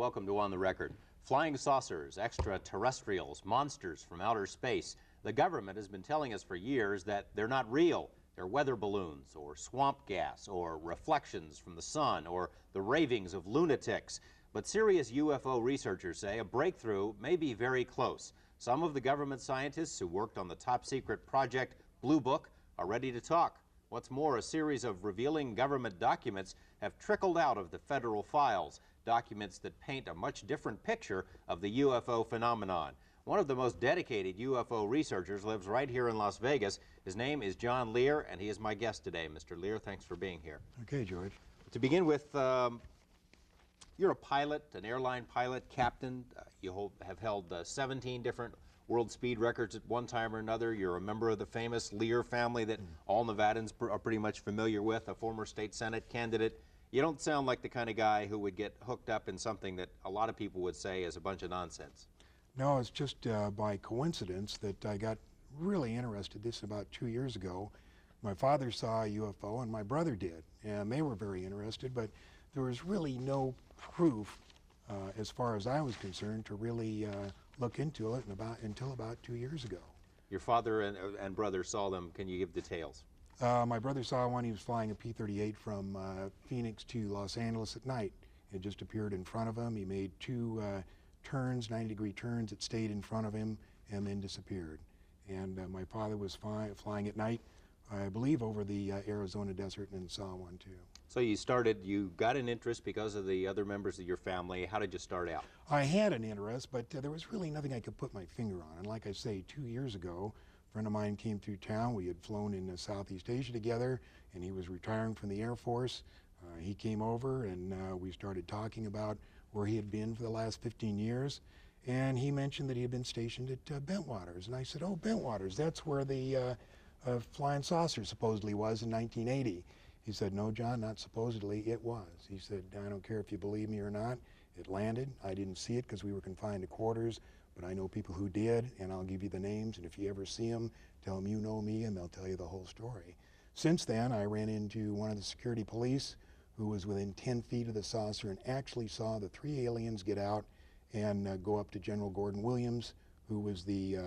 welcome to On the Record. Flying saucers, extraterrestrials, monsters from outer space. The government has been telling us for years that they're not real. They're weather balloons, or swamp gas, or reflections from the sun, or the ravings of lunatics. But serious UFO researchers say a breakthrough may be very close. Some of the government scientists who worked on the top-secret Project Blue Book are ready to talk. What's more, a series of revealing government documents have trickled out of the federal files, documents that paint a much different picture of the UFO phenomenon. One of the most dedicated UFO researchers lives right here in Las Vegas. His name is John Lear, and he is my guest today. Mr. Lear, thanks for being here. Okay, George. To begin with, you're a pilot, an airline pilot, captain. You have held 17 different world speed records at one time or another. You're a member of the famous Lear family that all Nevadans are pretty much familiar with, a former state Senate candidate. You don't sound like the kind of guy who would get hooked up in something that a lot of people would say is a bunch of nonsense. No, it's just by coincidence that I got really interested. This about 2 years ago. My father saw a UFO and my brother did, and they were very interested, but there was really no proof as far as I was concerned to really look into it until about 2 years ago. Your father and brother saw them. Can you give details? My brother saw one. He was flying a P-38 from Phoenix to Los Angeles at night. It just appeared in front of him. He made two turns, 90-degree turns. It stayed in front of him and then disappeared. And my father was flying at night, I believe, over the Arizona desert and saw one too. So you got an interest because of the other members of your family. How did you start out? I had an interest, but there was really nothing I could put my finger on. And like I say, 2 years ago, a friend of mine came through town. We had flown in Southeast Asia together, and he was retiring from the Air Force. He came over, and we started talking about where he had been for the last 15 years. And he mentioned that he had been stationed at Bentwaters. And I said, oh, Bentwaters, that's where the flying saucer supposedly was in 1980. He said, no, John, not supposedly, it was. He said, I don't care if you believe me or not. It landed. I didn't see it because we were confined to quarters, but I know people who did, and I'll give you the names, and if you ever see them, tell them you know me, and they'll tell you the whole story. Since then, I ran into one of the security police who was within 10 feet of the saucer and actually saw the 3 aliens get out and go up to General Gordon Williams, who was the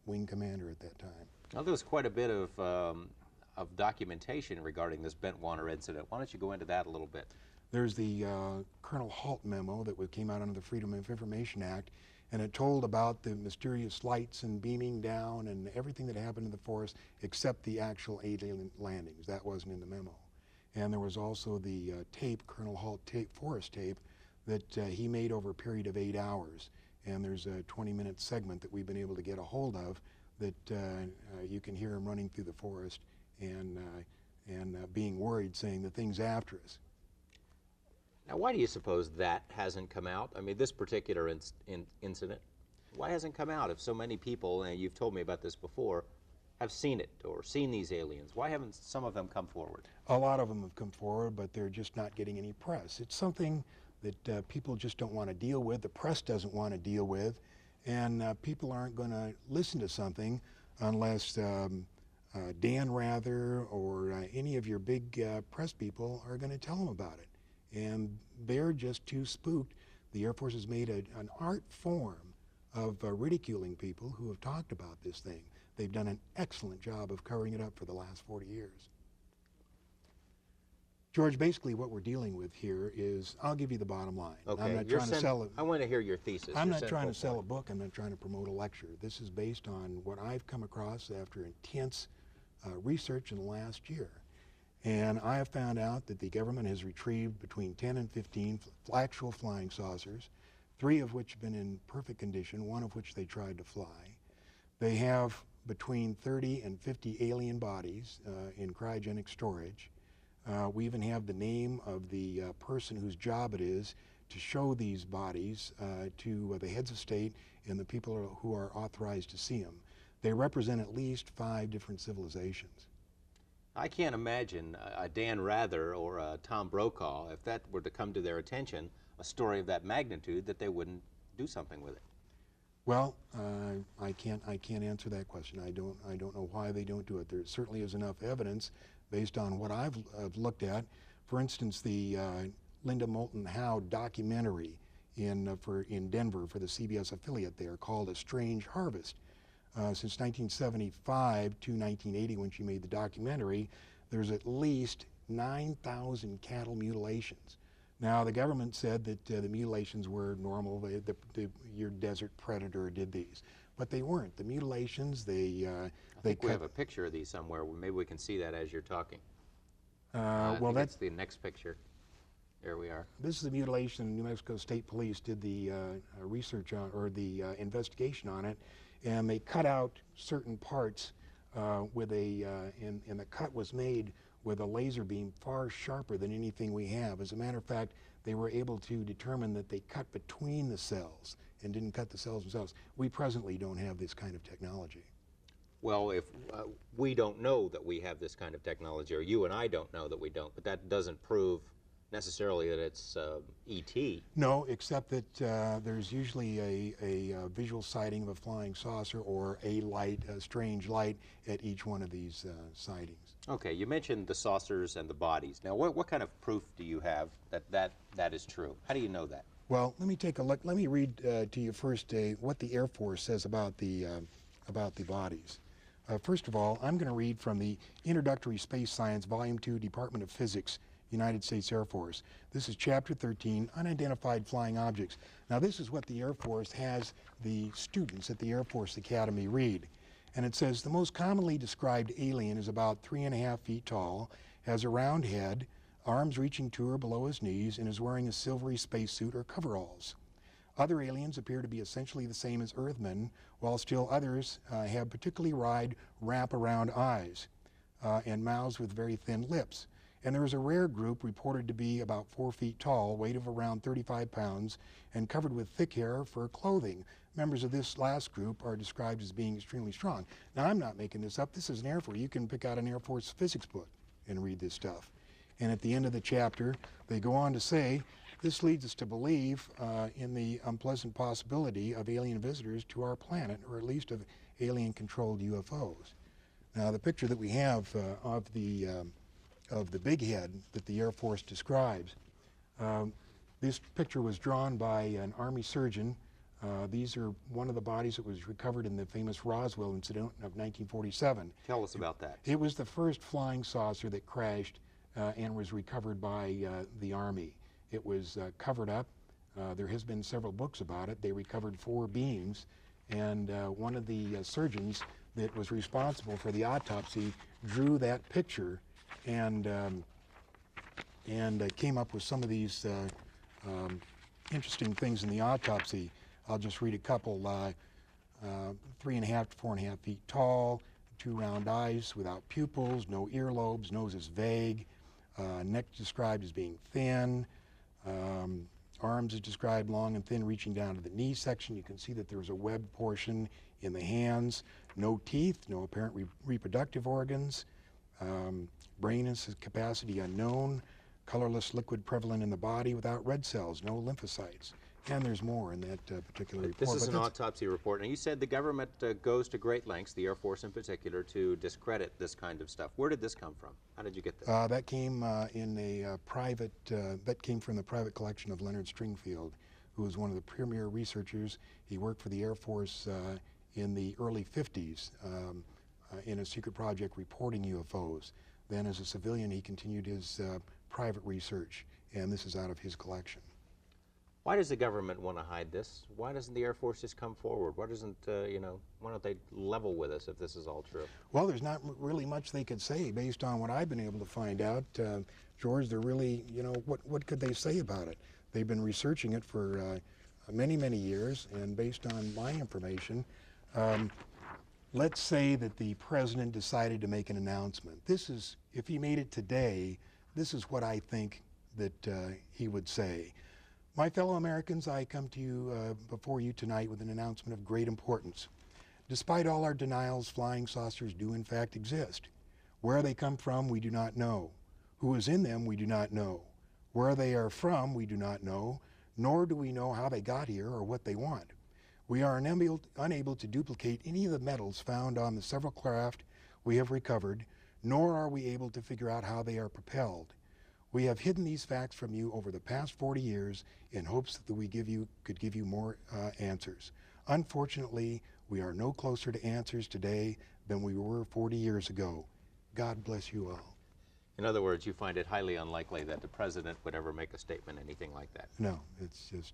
wing commander at that time. Now, there was quite a bit of documentation regarding this Bentwater incident. Why don't you go into that a little bit? There's the Colonel Halt memo that came out under the Freedom of Information Act, and it told about the mysterious lights and beaming down and everything that happened in the forest except the actual alien landings. That wasn't in the memo. And there was also the tape, Colonel Halt forest tape, that he made over a period of 8 hours. And there's a 20-minute segment that we've been able to get a hold of that you can hear him running through the forest and being worried, saying the thing's after us. Now, why do you suppose that hasn't come out? I mean, this particular incident, why hasn't come out if so many people, and you've told me about this before, have seen it or seen these aliens? Why haven't some of them come forward? A lot of them have come forward, but they're just not getting any press. It's something that people just don't want to deal with, the press doesn't want to deal with, and people aren't going to listen to something unless Dan Rather or any of your big press people are going to tell them about it. And they're just too spooked. The Air Force has made an art form of ridiculing people who have talked about this thing. They've done an excellent job of covering it up for the last 40 years. George, basically what we're dealing with here is, I'll give you the bottom line. Okay. I'm not trying to sell it. I want to hear your thesis. I'm not trying to sell a book. I'm not trying to promote a lecture. This is based on what I've come across after intense research in the last year. And I have found out that the government has retrieved between 10 and 15 actual flying saucers, 3 of which have been in perfect condition, 1 of which they tried to fly. They have between 30 and 50 alien bodies in cryogenic storage. We even have the name of the person whose job it is to show these bodies to the heads of state and the people who are authorized to see them. They represent at least 5 different civilizations. I can't imagine a Dan Rather or a Tom Brokaw, if that were to come to their attention, a story of that magnitude, that they wouldn't do something with it. Well, I can't answer that question. I don't know why they don't do it. There certainly is enough evidence based on what I've looked at. For instance, the Linda Moulton Howe documentary in Denver for the CBS affiliate there called A Strange Harvest. Since 1975 to 1980, when she made the documentary, there's at least 9,000 cattle mutilations. Now, the government said that the mutilations were normal. Your desert predator did these, but they weren't. The mutilations, I think we have a picture of these somewhere. Maybe we can see that as you're talking. Well, that's the next picture. There we are. This is the mutilation. New Mexico State Police did the research on, or the investigation on it, and they cut out certain parts with and the cut was made with a laser beam far sharper than anything we have. As a matter of fact, they were able to determine that they cut between the cells and didn't cut the cells themselves. We presently don't have this kind of technology. Well, if we don't know that we have this kind of technology, or you and I don't know that we don't, but that doesn't prove necessarily that it's ET. No, except that there's usually a visual sighting of a flying saucer or a light, a strange light at each one of these sightings. Okay, you mentioned the saucers and the bodies. Now, what kind of proof do you have that is true? How do you know that? Well, let me take a look. Let me read to you first what the Air Force says about the bodies. First of all, I'm going to read from the Introductory Space Science, Volume 2, Department of Physics, United States Air Force. This is Chapter 13, Unidentified Flying Objects. Now, this is what the Air Force has the students at the Air Force Academy read. And it says, the most commonly described alien is about 3.5 feet tall, has a round head, arms reaching to or below his knees, and is wearing a silvery spacesuit or coveralls. Other aliens appear to be essentially the same as Earthmen, while still others have particularly wide wrap-around eyes and mouths with very thin lips. And there is a rare group reported to be about 4 feet tall, weight of around 35 pounds, and covered with thick hair for clothing. Members of this last group are described as being extremely strong. Now, I'm not making this up. This is an Air Force. You can pick out an Air Force physics book and read this stuff. And at the end of the chapter, they go on to say, this leads us to believe in the unpleasant possibility of alien visitors to our planet, or at least of alien-controlled UFOs. Now, the picture that we have of the big head that the Air Force describes. This picture was drawn by an Army surgeon. These are one of the bodies that was recovered in the famous Roswell incident of 1947. Tell us about that. It was the first flying saucer that crashed and was recovered by the Army. It was covered up. There has been several books about it. They recovered 4 beings, and one of the surgeons that was responsible for the autopsy drew that picture and came up with some of these interesting things in the autopsy. I'll just read a couple. 3.5 to 4.5 feet tall, 2 round eyes without pupils, no earlobes, nose is vague, neck described as being thin, arms is described long and thin, reaching down to the knee section. You can see that there's a webbed portion in the hands, no teeth, no apparent reproductive organs. Brain capacity unknown, colorless liquid prevalent in the body without red cells, no lymphocytes. And there's more in that particular report. This is an autopsy report. Now, you said the government goes to great lengths, the Air Force in particular, to discredit this kind of stuff. Where did this come from? How did you get this? That came that came from the private collection of Leonard Stringfield, who was one of the premier researchers. He worked for the Air Force in the early 50s in a secret project reporting UFOs. Then as a civilian, he continued his private research, and this is out of his collection. Why does the government want to hide this? Why doesn't the Air Force just come forward? Why doesn't, why don't they level with us if this is all true? Well, there's not really much they could say based on what I've been able to find out. George, they're really, what could they say about it? They've been researching it for many, many years, and based on my information, let's say that the president decided to make an announcement. This is, if he made it today, this is what I think that he would say. My fellow Americans, I come to you before you tonight with an announcement of great importance. Despite all our denials, flying saucers do in fact exist. Where they come from, we do not know. Who is in them, we do not know. Where they are from, we do not know, nor do we know how they got here or what they want. We are unable to duplicate any of the metals found on the several craft we have recovered, nor are we able to figure out how they are propelled. We have hidden these facts from you over the past 40 years in hopes that we could give you more answers. Unfortunately, we are no closer to answers today than we were 40 years ago. God bless you all. In other words, you find it highly unlikely that the president would ever make a statement, anything like that. No, it's just,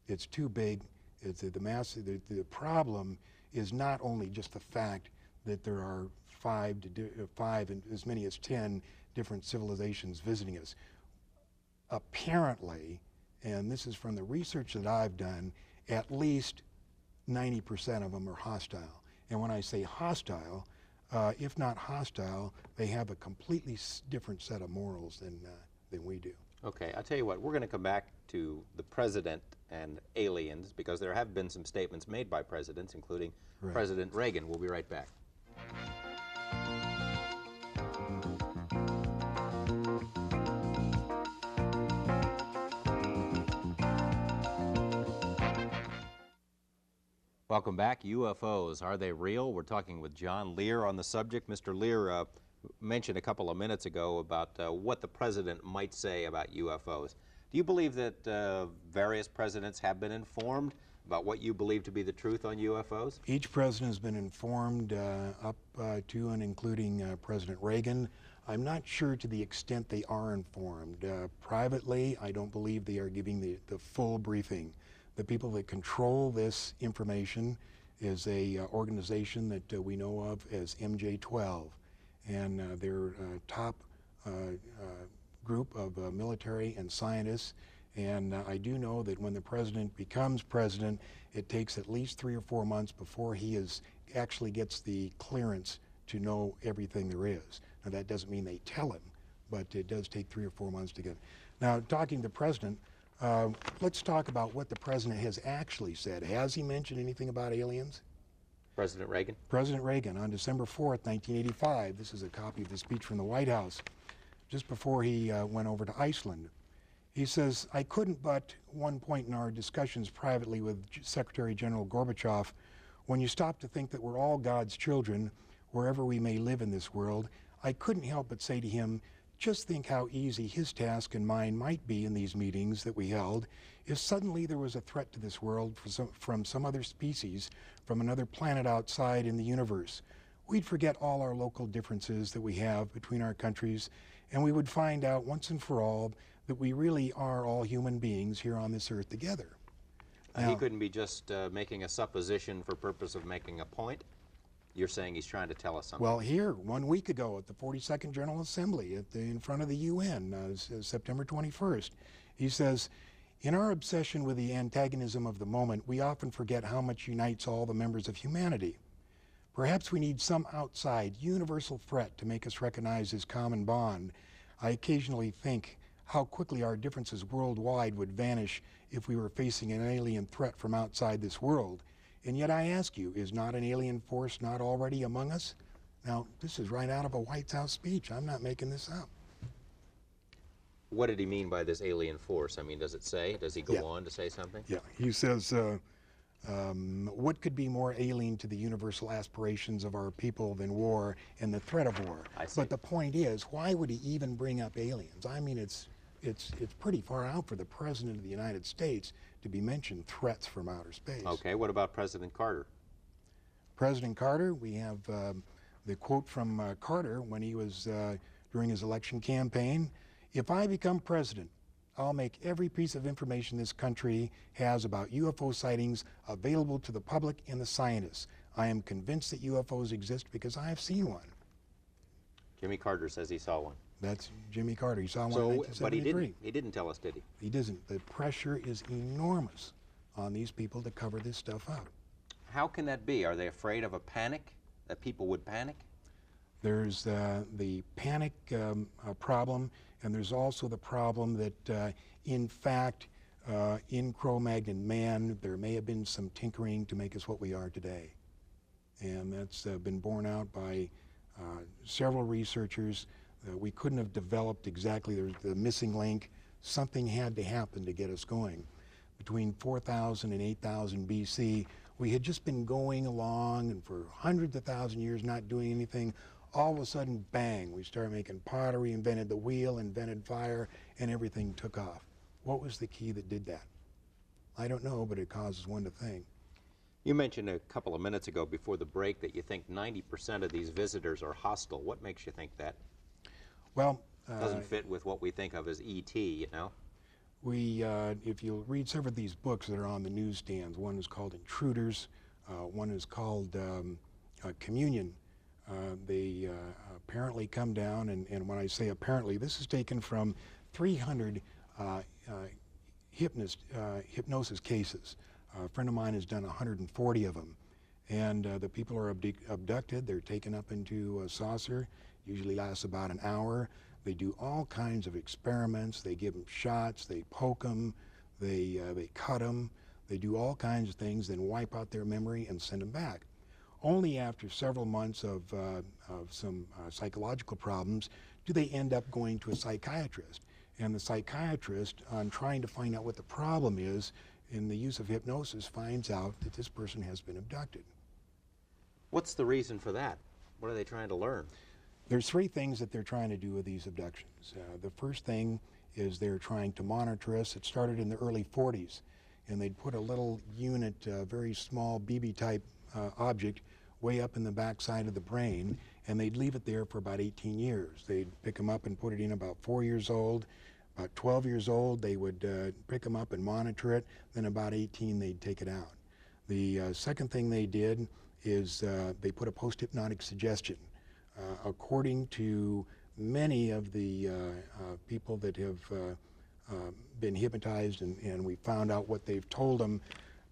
it's too big. It's the problem is not only just the fact that there are five and as many as 10 different civilizations visiting us. Apparently, and this is from the research that I've done, at least 90% of them are hostile. And when I say hostile, if not hostile, they have a completely different set of morals than we do. Okay, I'll tell you what, we're going to come back to the president and aliens because there have been some statements made by presidents, including President Reagan. We'll be right back. Welcome back. UFOs, are they real? We're talking with John Lear on the subject. Mr. Lear mentioned a couple of minutes ago about what the president might say about UFOs. Do you believe that various presidents have been informed about what you believe to be the truth on UFOs? Each president has been informed up to and including President Reagan. I'm not sure to the extent they are informed. Privately, I don't believe they are giving the full briefing. The people that control this information is a organization that we know of as MJ-12, and they're a top group of military and scientists. And I do know that when the president becomes president, it takes at least 3 or 4 months before he actually gets the clearance to know everything there is. Now that doesn't mean they tell him, but it does take 3 or 4 months to get. Now, talking to the president, let's talk about what the president has actually said. Has he mentioned anything about aliens? President Reagan? President Reagan on December 4th, 1985. This is a copy of the speech from the White House just before he went over to Iceland. He says, I couldn't but one point in our discussions privately with Secretary General Gorbachev, when you stop to think that we're all God's children, wherever we may live in this world, I couldn't help but say to him, just think how easy his task and mine might be in these meetings that we held if suddenly there was a threat to this world from some other species, from another planet outside in the universe. We'd forget all our local differences that we have between our countries, and we would find out once and for all that we really are all human beings here on this earth together. Now, he couldn't be just making a supposition for purpose of making a point? You're saying he's trying to tell us something? Well, here, 1 week ago at the 42nd General Assembly in front of the UN, September 21st, he says, in our obsession with the antagonism of the moment, we often forget how much unites all the members of humanity. Perhaps we need some outside, universal threat to make us recognize this common bond. I occasionally think how quickly our differences worldwide would vanish if we were facing an alien threat from outside this world. And yet I ask you, is not an alien force not already among us? Now, this is right out of a White House speech. I'm not making this up. What did he mean by this alien force? I mean, does it say? Does he go on to say something? Yeah, he says, what could be more alien to the universal aspirations of our people than war and the threat of war? I see. But the point is, why would he even bring up aliens? I mean, it's pretty far out for the President of the United States to be mentioned threats from outer space. Okay, what about President Carter? President Carter, we have the quote from Carter when he was during his election campaign, if I become president, I'll make every piece of information this country has about UFO sightings available to the public and the scientists. I am convinced that UFOs exist because I have seen one. Jimmy Carter says he saw one. That's Jimmy Carter. He saw one in So, 1973. but he didn't tell us, did he? He doesn't. The pressure is enormous on these people to cover this stuff up. How can that be? Are they afraid of a panic? That people would panic? There's the panic problem, and there's also the problem that, in fact, in Cro-Magnon man, there may have been some tinkering to make us what we are today. And that's been borne out by several researchers. We couldn't have developed exactly the missing link. Something had to happen to get us going. Between 4,000 and 8,000 BC, we had just been going along and for hundreds of thousands of years not doing anything. all of a sudden, bang, we started making pottery, invented the wheel, invented fire, and everything took off. What was the key that did that? I don't know, but it causes one to think. You mentioned a couple of minutes ago before the break that you think 90% of these visitors are hostile. What makes you think that? Well, doesn't fit with what we think of as ET, you know? If you read several of these books that are on the newsstands, one is called Intruders, one is called Communion. They apparently come down, and when I say apparently, this is taken from 300 hypnosis cases. A friend of mine has done 140 of them. And the people are abducted, they're taken up into a saucer, usually lasts about an hour. They do all kinds of experiments. They give them shots, they poke them, they cut them, they do all kinds of things, then wipe out their memory and send them back. Only after several months of some psychological problems do they end up going to a psychiatrist. And the psychiatrist, on trying to find out what the problem is, in the use of hypnosis, finds out that this person has been abducted. What's the reason for that? What are they trying to learn? There's three things that they're trying to do with these abductions. The first thing is they're trying to monitor us. It started in the early 40s, and they'd put a little unit, very small BB-type object, way up in the backside of the brain, and they'd leave it there for about 18 years. They'd pick them up and put it in about 4 years old. About 12 years old, they would pick them up and monitor it. Then about 18, they'd take it out. The second thing they did is they put a post-hypnotic suggestion. According to many of the people that have been hypnotized, and we found out what they've told them,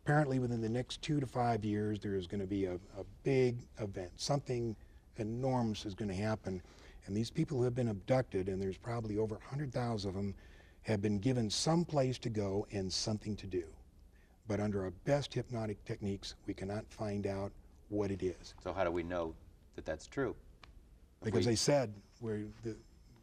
apparently within the next 2 to 5 years, there is going to be a big event. Something enormous is going to happen. And these people who have been abducted, and there's probably over 100,000 of them, have been given some place to go and something to do. But under our best hypnotic techniques, we cannot find out what it is. So how do we know that that's true? Because they said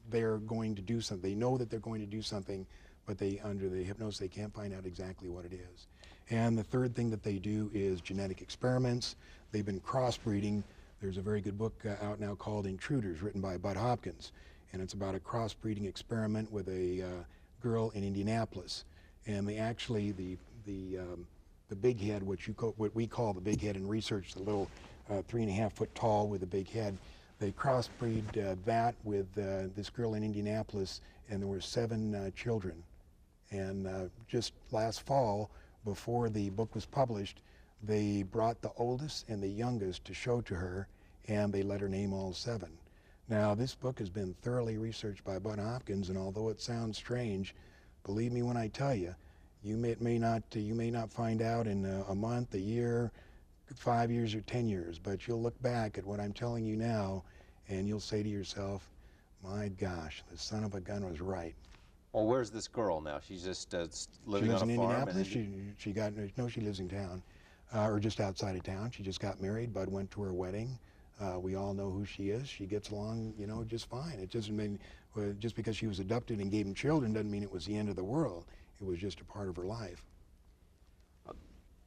they're going to do something. They know that they're going to do something, but under the hypnosis, they can't find out exactly what it is. And the third thing that they do is genetic experiments. They've been crossbreeding. There's a very good book out now called Intruders, written by Bud Hopkins, and it's about a crossbreeding experiment with a girl in Indianapolis. And they actually, the big head, what we call the big head in research, the little 3.5 foot tall with a big head, they crossbreed that with this girl in Indianapolis, and there were 7 children. And just last fall, before the book was published, they brought the oldest and the youngest to show to her, and they let her name all 7. Now, this book has been thoroughly researched by Bud Hopkins, and although it sounds strange, believe me when I tell you, you may not find out in a month, a year, 5 years, or 10 years, but you'll look back at what I'm telling you now, and you'll say to yourself, my gosh, the son of a gun was right. Well, where's this girl now? She's just living on a farm? She lives in Indianapolis. She lives in town. Or just outside of town. She just got married. Bud went to her wedding. We all know who she is. She gets along, just fine. It doesn't mean, just because she was adopted and gave him children doesn't mean it was the end of the world. It was just a part of her life.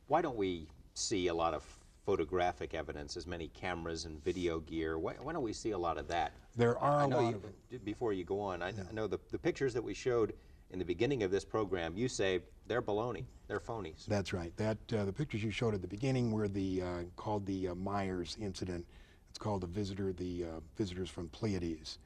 Why don't we see a lot of photographic evidence, as many cameras and video gear? Why don't we see a lot of that? There are a lot of them. Before you go on, I know the pictures that we showed in the beginning of this program, you say they're baloney, they're phonies. That's right. The pictures you showed at the beginning were called the Myers incident. It's called the visitors from Pleiades.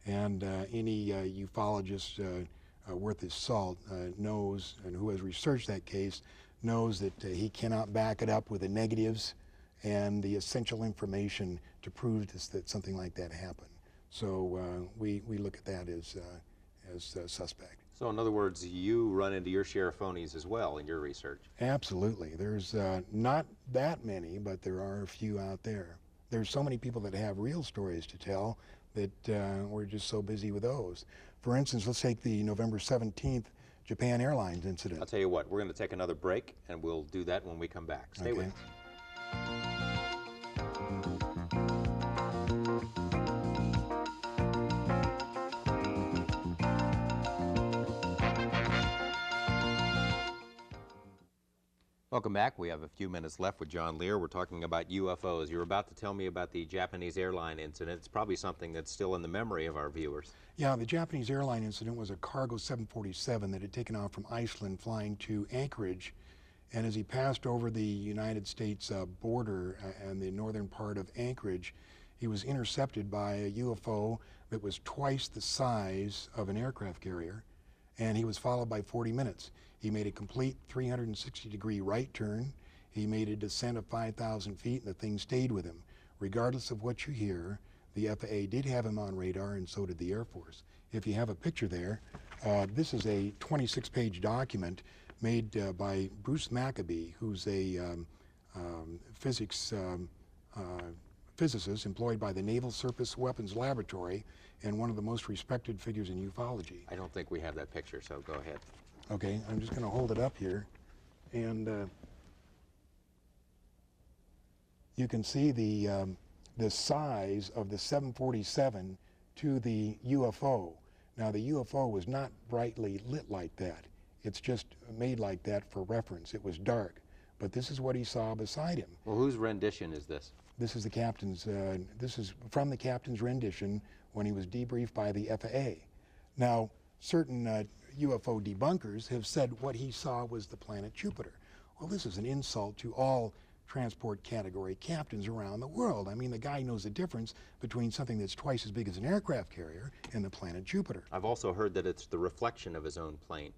And any ufologist worth his salt knows, and who has researched that case, knows that he cannot back it up with the negatives and the essential information to prove that something like that happened. So we look at that as suspect. So in other words, you run into your share of phonies as well in your research. Absolutely. There's not that many, but there are a few out there. There's so many people that have real stories to tell that we're just so busy with those. For instance, let's take the November 17th Japan Airlines incident. I'll tell you what, we're going to take another break, and we'll do that when we come back. Stay with us. Welcome back. We have a few minutes left with John Lear. We're talking about UFOs. You're about to tell me about the Japanese airline incident. It's probably something that's still in the memory of our viewers. Yeah, the Japanese airline incident was a cargo 747 that had taken off from Iceland flying to Anchorage. And as he passed over the United States border and the northern part of Anchorage, he was intercepted by a UFO that was twice the size of an aircraft carrier, and he was followed by 40 minutes. He made a complete 360-degree right turn. He made a descent of 5,000 feet, and the thing stayed with him. Regardless of what you hear, the FAA did have him on radar, and so did the Air Force. If you have a picture there, this is a 26-page document made by Bruce Maccabee, who's a physicist employed by the Naval Surface Weapons Laboratory and one of the most respected figures in ufology. I don't think we have that picture, so go ahead. Okay, I'm just going to hold it up here, and you can see the size of the 747 to the UFO. Now, the UFO was not brightly lit like that. It's just made like that for reference. It was dark, but this is what he saw beside him. Well, whose rendition is this? This is the captain's. This is from the captain's rendition when he was debriefed by the FAA. Now, certain UFO debunkers have said what he saw was the planet Jupiter. Well, this is an insult to all transport category captains around the world. I mean, the guy knows the difference between something that's twice as big as an aircraft carrier and the planet Jupiter. I've also heard that it's the reflection of his own plane.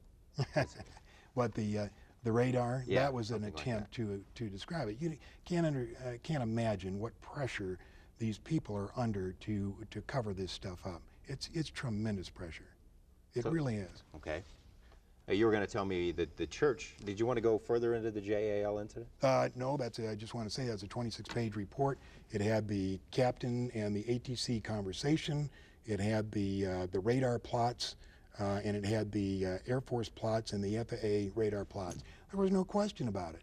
But the radar, Yeah, that was an attempt like to describe it. You can't imagine what pressure these people are under to cover this stuff up. It's tremendous pressure. It really is. Okay. You were going to tell me that the church, did you want to go further into the JAL incident? No, I just want to say that's a 26-page report. It had the captain and the ATC conversation. It had the radar plots, and it had the Air Force plots and the FAA radar plots. There was no question about it.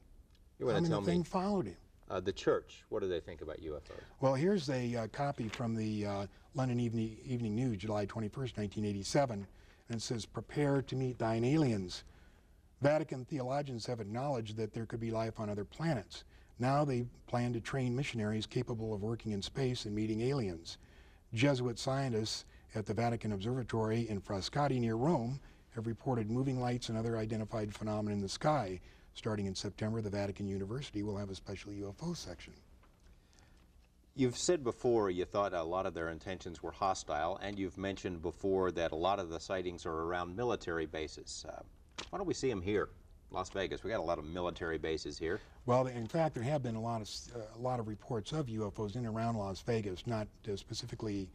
You want to tell the thing followed him. The church, what do they think about UFOs? Well, here's a copy from the London Evening News, July 21st, 1987. And it says, "Prepare to meet thine aliens. Vatican theologians have acknowledged that there could be life on other planets. Now they plan to train missionaries capable of working in space and meeting aliens. Jesuit scientists at the Vatican Observatory in Frascati near Rome have reported moving lights and other identified phenomena in the sky. Starting in September, the Vatican University will have a special UFO section." You've said before you thought a lot of their intentions were hostile, and you've mentioned before that a lot of the sightings are around military bases. Why don't we see them here, Las Vegas? We got a lot of military bases here. Well, in fact, there have been a lot of reports of UFOs in and around Las Vegas, not specifically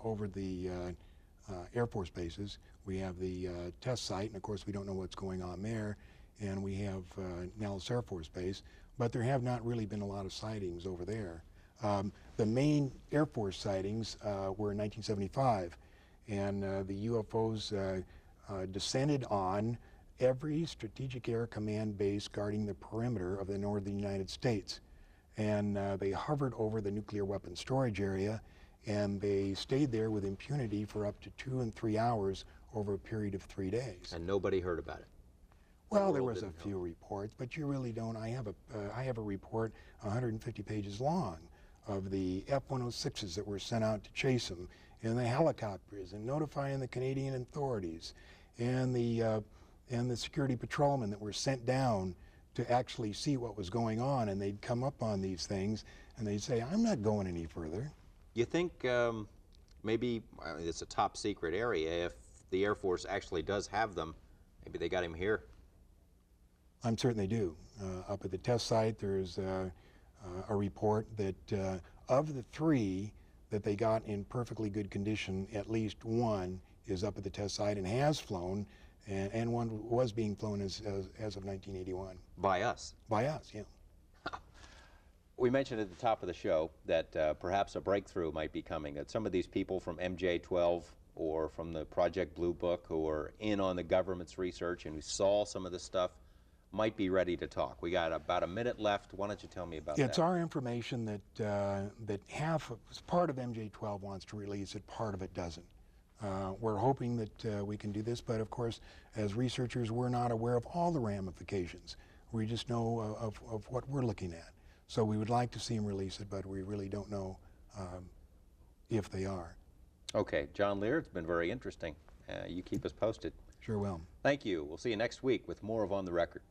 over the Air Force bases. We have the test site, and of course we don't know what's going on there, and we have Nellis Air Force Base, but there have not really been a lot of sightings over there. The main Air Force sightings were in 1975, and the UFOs descended on every Strategic Air Command base guarding the perimeter of the northern United States. And they hovered over the nuclear weapons storage area, and they stayed there with impunity for up to 2 and 3 hours over a period of 3 days. And nobody heard about it? Well, there was a few reports, but you really don't. I have a report 150 pages long of the F-106s that were sent out to chase them, and the helicopters, and notifying the Canadian authorities, and the security patrolmen that were sent down to actually see what was going on, and they'd come up on these things, and they'd say, "I'm not going any further." You think maybe it's a top secret area? If the Air Force actually does have them, maybe they got him here? I'm certain they do. Up at the test site, there's a report that of the 3 that they got in perfectly good condition, at least 1 is up at the test site and has flown, and 1 was being flown as of 1981. By us? By us, yeah. We mentioned at the top of the show that perhaps a breakthrough might be coming, that some of these people from MJ-12 or from the Project Blue Book who are in on the government's research and who saw some of this stuff might be ready to talk. We got about a minute left. Why don't you tell me about that? It's our information that part of MJ-12 wants to release it, part of it doesn't. We're hoping that we can do this, but of course, as researchers, we're not aware of all the ramifications. We just know of what we're looking at. So we would like to see them release it, but we really don't know if they are. Okay, John Lear, it's been very interesting. You keep us posted. Sure will. Thank you. We'll see you next week with more of On the Record.